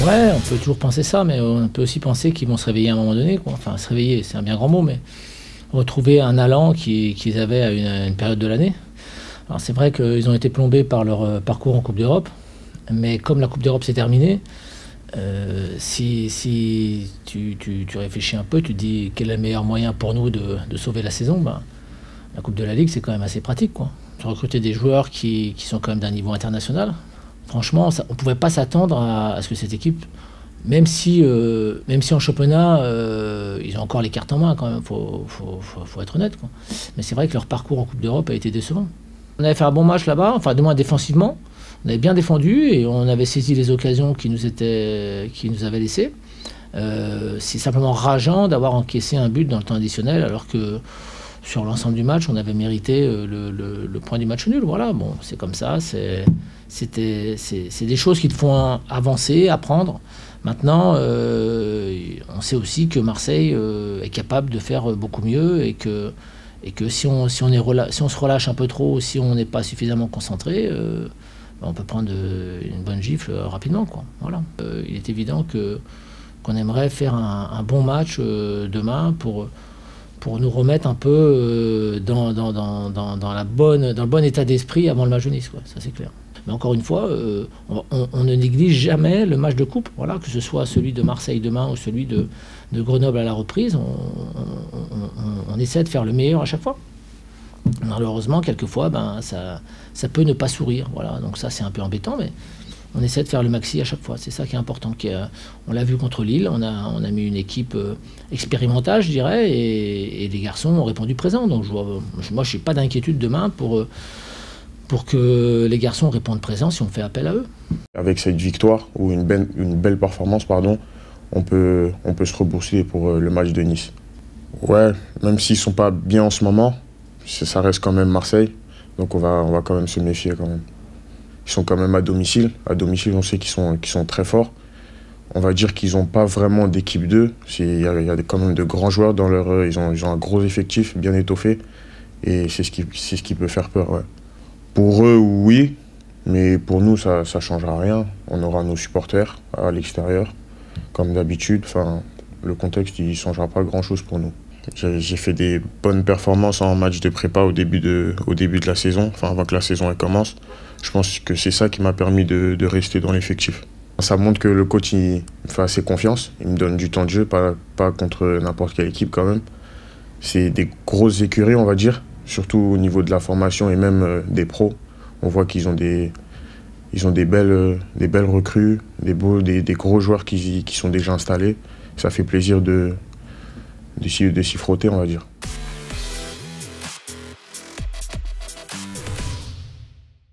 Ouais, on peut toujours penser ça, mais on peut aussi penser qu'ils vont se réveiller à un moment donné, quoi. Enfin, se réveiller, c'est un bien grand mot, mais retrouver un allant qu'ils avaient à une période de l'année. Alors c'est vrai qu'ils ont été plombés par leur parcours en Coupe d'Europe, mais comme la Coupe d'Europe s'est terminée, si tu réfléchis un peu, tu te dis quel est le meilleur moyen pour nous de sauver la saison, ben, la Coupe de la Ligue, c'est quand même assez pratique, quoi. Recruter des joueurs qui sont quand même d'un niveau international. Franchement, on ne pouvait pas s'attendre à ce que cette équipe, même si en championnat, ils ont encore les cartes en main quand même, faut être honnête, quoi. Mais c'est vrai que leur parcours en Coupe d'Europe a été décevant. On avait fait un bon match là-bas, enfin du moins défensivement. On avait bien défendu et on avait saisi les occasions qui nous avaient laissées. C'est simplement rageant d'avoir encaissé un but dans le temps additionnel alors que sur l'ensemble du match, on avait mérité le point du match nul. Voilà, bon, c'est comme ça, c'est des choses qui te font avancer, apprendre. Maintenant, on sait aussi que Marseille est capable de faire beaucoup mieux et que si on se relâche un peu trop, si on n'est pas suffisamment concentré, on peut prendre une bonne gifle rapidement, quoi. Voilà. Il est évident qu'on aimerait faire un bon match demain pour nous remettre un peu dans le bon état d'esprit avant le match de Nice, quoi. Ça c'est clair. Mais encore une fois, on ne néglige jamais le match de coupe, voilà, que ce soit celui de Marseille demain ou celui de Grenoble à la reprise. On essaie de faire le meilleur à chaque fois. Malheureusement, quelquefois, ben, ça peut ne pas sourire. Voilà. Donc ça, c'est un peu embêtant, mais on essaie de faire le maxi à chaque fois. C'est ça qui est important. On l'a vu contre Lille, on a mis une équipe expérimentale, je dirais, et les garçons ont répondu présent. Donc moi, je n'ai pas d'inquiétude demain pour que les garçons répondent présent si on fait appel à eux. Avec cette victoire, ou une belle performance, pardon, on peut se rebourser pour le match de Nice. Ouais, même s'ils ne sont pas bien en ce moment, ça reste quand même Marseille, donc on va quand même se méfier quand même. Ils sont quand même à domicile. À domicile, on sait qu'ils sont très forts. On va dire qu'ils n'ont pas vraiment d'équipe 2. Il y a quand même de grands joueurs dans leur... Ils ont un gros effectif, bien étoffé. Et c'est ce qui peut faire peur, ouais. Pour eux, oui. Mais pour nous, ça ne changera rien. On aura nos supporters à l'extérieur, comme d'habitude. Enfin, le contexte, il ne changera pas grand-chose pour nous. J'ai fait des bonnes performances en match de prépa au début de la saison, enfin avant que la saison elle commence. Je pense que c'est ça qui m'a permis de rester dans l'effectif. Ça montre que le coach il me fait assez confiance, il me donne du temps de jeu, pas contre n'importe quelle équipe quand même. C'est des grosses écuries, on va dire, surtout au niveau de la formation et même des pros. On voit qu'ils ont des belles recrues, des gros joueurs qui sont déjà installés. Ça fait plaisir de s'y frotter, on va dire.